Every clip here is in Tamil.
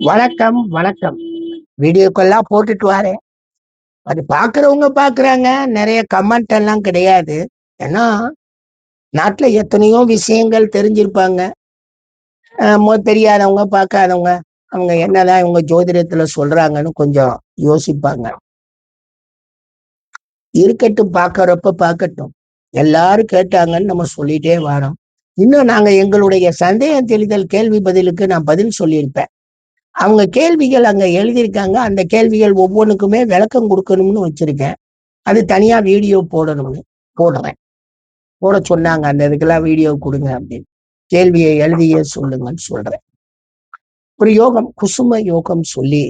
வணக்கம், வணக்கம். வீடியோக்கெல்லாம் போட்டுட்டு வாரேன். அது பார்க்குறவங்க பார்க்குறாங்க. நெறைய கமெண்ட் எல்லாம் கிடையாது. ஏன்னா, நாட்ல எத்தனையோ விஷயங்கள் தெரிஞ்சிருப்பாங்க. தெரியாதவங்க, பார்க்காதவங்க. அவங்க என்னதான் இவங்க ஜோதிடத்துல சொல்றாங்கன்னு கொஞ்சம் யோசிப்பாங்க. இருக்கட்டும், பார்க்கறப்ப பார்க்கட்டும். எல்லாரும் கேட்டாங்கன்னு நம்ம சொல்லிட்டே வாரோம். இன்னும் நாங்க எங்களுடைய சந்தேகம் தெளிதல் கேள்வி பதிலுக்கு நான் பதில் சொல்லியிருப்பேன். அவங்க கேள்விகள் அங்க எழுதியிருக்காங்க. அந்த கேள்விகள் ஒவ்வொன்னுக்குமே விளக்கம் குடுக்கணும்னு வச்சிருக்கேன். அது தனியா வீடியோ போடணும்னு போடுறேன். போடச் சொன்னாங்க. அந்த இதுக்கெல்லாம் வீடியோ குடுங்க அப்படின்னு. கேள்வியை எழுதியே சொல்லுங்கன்னு சொல்றேன். ஒரு யோகம், குசும யோகம் சொல்லி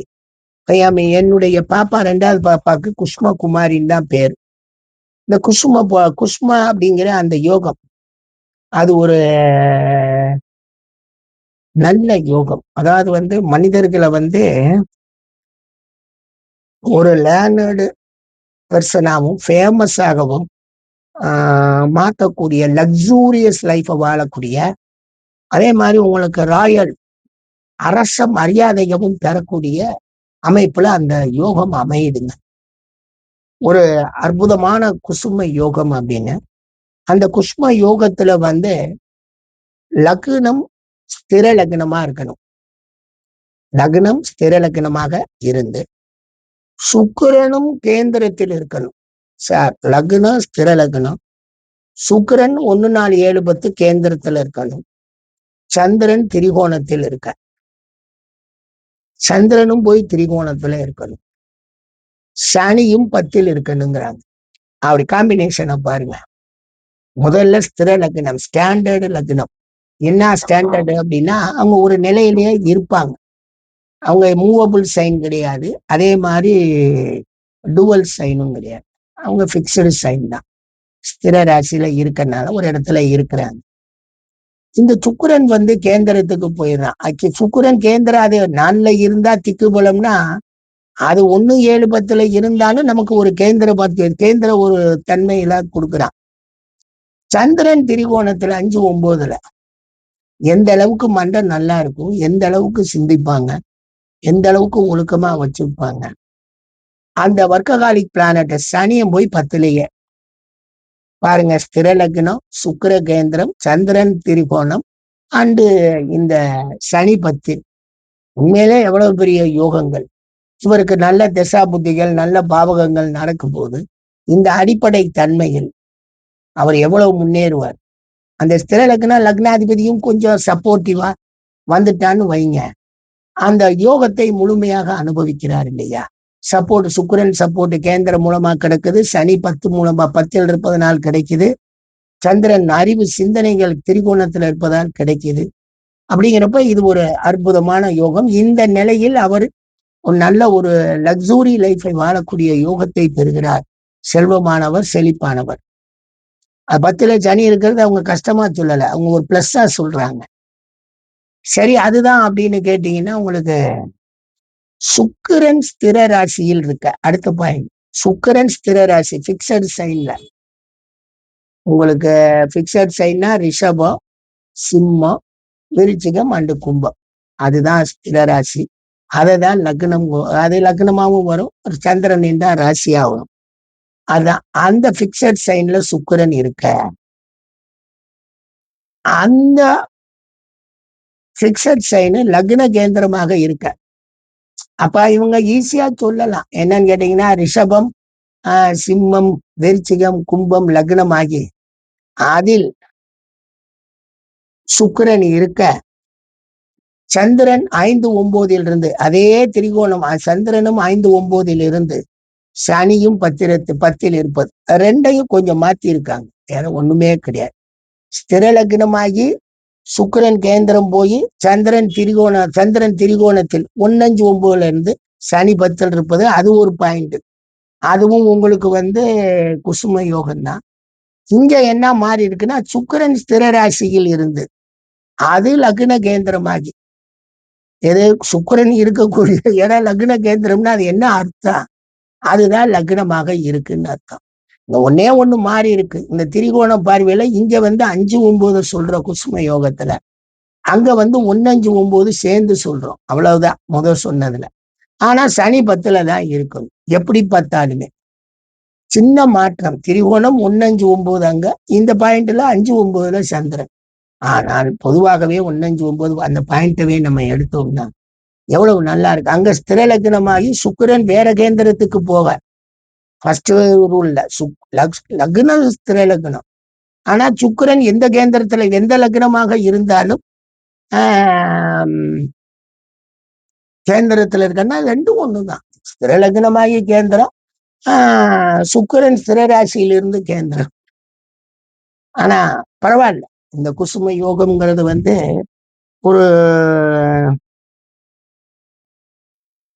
என்னுடைய பாப்பா 2வது பாப்பாக்கு குஷ்ம குமாரின்னு தான் பேரு. இந்த குஷ்மா அப்படிங்கிற அந்த யோகம், அது ஒரு நல்ல யோகம். அதாவது மனிதர்கள ஒரு லேர்னர்டு பெர்சனாவும், ஃபேமஸாகவும் மாத்தக்கூடிய லக்ஸூரியஸ் லைஃப வாழக்கூடிய, அதே மாரி உங்களுக்கு ராயல் அரச மரியாதையும் பெறக்கூடிய அமைப்புல அந்த யோகம் அமையுதுங்க. ஒரு அற்புதமான குசும யோகம் அப்படின்னு. அந்த குஷ்ம யோகத்துல லக்னம் ஸ்திர லக்னமா இருக்கணும். லக்னம் ஸ்திர லக்னமாக இருந்து சுக்கிரனும் கேந்திரத்தில் இருக்கணும். சார், லக்னம் ஸ்திர லக்னம். சுக்கிரன் 1, 4, 7, 10 கேந்திரத்துல இருக்கணும். சந்திரன் திரிகோணத்தில் இருக்க. சந்திரனும் போய் திரிகோணத்துல இருக்கணும். சனியும் 10ல் இருக்கணுங்கிறாங்க. அப்படி காம்பினேஷனை பாருங்க. முதல்ல ஸ்திர லக்னம், ஸ்டாண்டர்டு லக்னம். என்ன ஸ்டாண்டர்டு அப்படின்னா, அவங்க ஒரு நிலையிலேயே இருப்பாங்க. அவங்க மூவபிள் சைன் கிடையாது. அதே மாதிரி டுவல் சைனும் கிடையாது. அவங்க பிக்சடு சைன் தான். ஸ்திர ராசியில இருக்கனால ஒரு இடத்துல இருக்கிறாங்க. இந்த சுக்கிரன் கேந்திரத்துக்கு போயிடுறான். சுக்கிரன் கேந்திரம் அது 4ல இருந்தா திக்கு பலம்னா, அது 1, 7, 10ல இருந்தாலும் நமக்கு ஒரு கேந்திர ஒரு தன்மையில கொடுக்குறான். சந்திரன் திரிகோணத்துல 5, 9ல எந்த அளவுக்கு மண்டை நல்லா இருக்கும், எந்த அளவுக்கு சிந்திப்பாங்க, எந்த அளவுக்கு ஒழுக்கமா வச்சிருப்பாங்க. அந்த வர்க்ககாலிக் பிளானட் சனியும் போய் 10லயே பாருங்க. ஸ்திர லக்னம், சுக்கிர கேந்திரம், சந்திரன் திரிகோணம் அண்டு இந்த சனி 10. உண்மையிலே எவ்வளவு பெரிய யோகங்கள். இவருக்கு நல்ல திசா புத்திகள், நல்ல பாவகங்கள் நடக்கும் போது இந்த அடிப்படை தன்மையில் அவர் எவ்வளவு முன்னேறுவார். அந்த ஸ்திர லக்னம் லக்னாதிபதியும் கொஞ்சம் சப்போர்ட்டிவா வந்துட்டான்னு வைங்க, அந்த யோகத்தை முழுமையாக அனுபவிக்கிறார் இல்லையா. சப்போர்ட், சுக்கிரன் சப்போர்ட் கேந்திரம் மூலமா கிடைக்குது. சனி 10 மூலமா 10ல் இருப்பதனால் கிடைக்குது. சந்திரன் அறிவு சிந்தனைகள் திரிகோணத்துல இருப்பதால் கிடைக்குது. அப்படிங்கிறப்ப இது ஒரு அற்புதமான யோகம். இந்த நிலையில் அவர் ஒரு நல்ல ஒரு லக்ஸூரி லைஃபை வாழக்கூடிய யோகத்தை பெறுகிறார். செல்வமானவர், செழிப்பானவர். 10ல சனி இருக்கிறது அவங்க கஷ்டமா சொல்லல, அவங்க ஒரு பிளஸ்ஸா சொல்றாங்க. சரி, அதுதான் அப்படின்னு கேட்டீங்கன்னா, உங்களுக்கு சுக்கிரன் ஸ்திர ராசியில் இருக்க. அடுத்த பாயிண்ட், சுக்கிரன் ஸ்திர ராசி பிக்சட் சைன்ல. உங்களுக்கு பிக்சட் சைன்னா ரிஷபம், சிம்மம், விருச்சிகம் அண்டு கும்பம். அதுதான் ஸ்திர ராசி. அததான் லக்னம். அது லக்னமாவும் வரும், சந்திரனின் தான் ராசியா வரும். அதான் அந்த பிக்சட் சைன்ல சுக்கிரன் இருக்க. அந்த பிக்சட் சைன் லக்ன கேந்திரமாக இருக்க. அப்ப இவங்க ஈஸியா சொல்லலாம். என்னன்னு கேட்டீங்கன்னா, ரிஷபம், சிம்மம், விருச்சிகம், கும்பம் லக்னம் ஆகி அதில் சுக்கிரன் இருக்க, சந்திரன் 5, 9ல் இருந்து அதே திரிகோணம், சந்திரனும் 5, 9ல் இருந்து சனியும் 10ல் இருப்பது. 2யும் கொஞ்சம் மாத்தி இருக்காங்க. வேற ஒண்ணுமே கிடையாது. ஸ்திர லக்னமாகி சுக்கிரன் கேந்திரம் போய் சந்திரன் திரிகோணத்தில் 1, 5, 9ல இருந்து சனி 10ல் இருப்பது. அது ஒரு பாயிண்ட். அதுவும் உங்களுக்கு குசும யோகம் தான். இங்க என்ன மாறி இருக்குன்னா, சுக்கிரன் ஸ்திர ராசியில் இருந்து அது லக்ன கேந்திரமாகி, எது சுக்கிரன் இருக்கக்கூடிய இடம் லக்ன கேந்திரம்னா அது என்ன அர்த்தம்? அதுதான் லக்னமாக இருக்குன்னு அர்த்தம். இந்த ஒன்னே ஒண்ணு மாறி இருக்கு. இந்த திரிகோண பார்வையில இங்க 5, 9 சொல்ற குசும யோகத்துல அங்க வந்து 1, 5, 9 சேர்ந்து சொல்றோம். அவ்வளவுதான் முதல் சொன்னதுல. ஆனா சனி 10ல தான் இருக்கணும். எப்படி பார்த்தாலுமே. சின்ன மாற்றம். திரிகோணம் 1, 5, 9 அங்க. இந்த பாயிண்ட்ல 5, 9ல சந்திரன். ஆனால் பொதுவாகவே 1, 5, 9 அந்த பாயிண்டவே நம்ம எடுத்தோம்னா, எவ்வளவு நல்லா இருக்கு. அங்க ஸ்திர லக்னமாகி சுக்கிரன் வேற கேந்திரத்துக்கு போக. ஃபர்ஸ்ட் ரூல்ல லக்னம் ஸ்திர லக்னம். ஆனா சுக்கிரன் எந்த கேந்திரத்துல எந்த லக்னமாக இருந்தாலும் கேந்திரத்துல இருக்கன்னா ரெண்டும் ஒண்ணுதான். ஸ்திர லக்னமாகி கேந்திரம், சுக்கிரன் ஸ்திர ராசியிலிருந்து கேந்திரம். ஆனா பரவாயில்ல. இந்த குசும யோகம்ங்கிறது வந்து ஒரு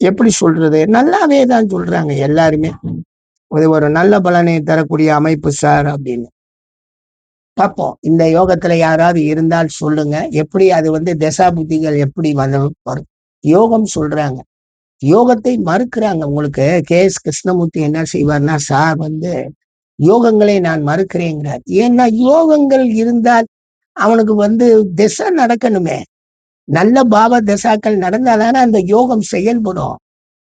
எப்படி சொல்றது, நல்லாவே தான் சொல்றாங்க எல்லாருமே. இது ஒரு நல்ல பலனை தரக்கூடிய அமைப்பு சார் அப்படின்னு. பார்ப்போம். இந்த யோகத்துல யாராவது இருந்தால் சொல்லுங்க. எப்படி அது வந்து தசா புத்திகள் எப்படி வரும். யோகம் சொல்றாங்க. யோகத்தை மறுக்கிறாங்க. உங்களுக்கு கே.எஸ். கிருஷ்ணமூர்த்தி என்ன செய்வார்னா, சார் வந்து யோகங்களை நான் மறுக்கிறேங்கிறார். ஏன்னா யோகங்கள் இருந்தால் அவனுக்கு வந்து திசை நடக்கணுமே. நல்ல பாவ தசாக்கள் நடந்தாதானே அந்த யோகம் செயல்படும்.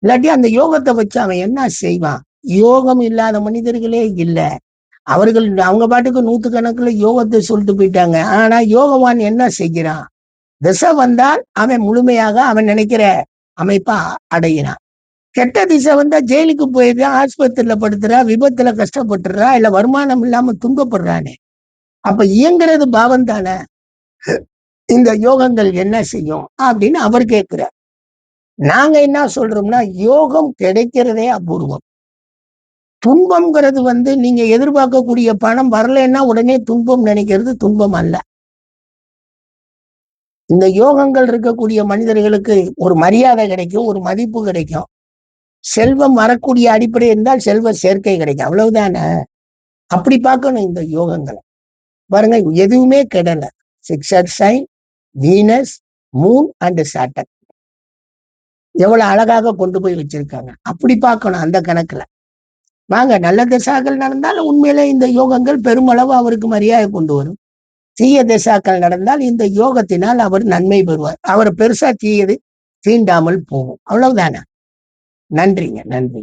இல்லாட்டி அந்த யோகத்தை வச்சு அவன் என்ன செய்வான்? யோகம் இல்லாத மனிதர்களே இல்ல. அவர்கள் அவங்க பாட்டுக்கு 100 கணக்குல யோகத்தை சொல்லிட்டு போயிட்டாங்க. ஆனா யோகவான் என்ன செய்கிறான்? திசை வந்தால் அவன் முழுமையாக அவன் நினைக்கிற அமைப்பா அடையிறான். கெட்ட திசை வந்தா ஜெயிலுக்கு போயிடுறான், ஆஸ்பத்திரியில படுத்துறா, விபத்துல கஷ்டப்பட்டுறா, இல்ல வருமானம் இல்லாம துன்பப்படுறானே. அப்ப இயங்குறது பாவம் தானே. இந்த யோகங்கள் என்ன செய்யும் அப்படின்னு அவர் கேட்கிறார். நாங்க என்ன சொல்றோம்னா, யோகம் கிடைக்கிறதே அபூர்வம். துன்பம்ங்கிறது வந்து நீங்க எதிர்பார்க்கக்கூடிய பணம் வரலைன்னா உடனே துன்பம் நினைக்கிறது துன்பம் அல்ல. இந்த யோகங்கள் இருக்கக்கூடிய மனிதர்களுக்கு ஒரு மரியாதை கிடைக்கும், ஒரு மதிப்பு கிடைக்கும். செல்வம் வரக்கூடிய அடிப்படை இருந்தால் செல்வ சேர்க்கை கிடைக்கும். அவ்வளவுதானே. அப்படி பார்க்கணும் இந்த யோகங்களை. பாருங்க, எதுவுமே கெடல. Sixer sign, Venus, moon and Saturn எவ்வளவு அழகாக கொண்டு போய் வச்சிருக்காங்க. அப்படி பார்க்கணும் அந்த கணக்குல. வாங்க, நல்ல திசாக்கள் நடந்தால் உண்மையிலே இந்த யோகங்கள் பெருமளவு அவருக்கு மரியாதை கொண்டு வரும். தீய திசாக்கள் நடந்தால் இந்த யோகத்தினால் அவர் நன்மை பெறுவார். அவர் பெருசா தீயது தீண்டாமல் போகும். அவ்வளவுதானே. நன்றிங்க, நன்றி.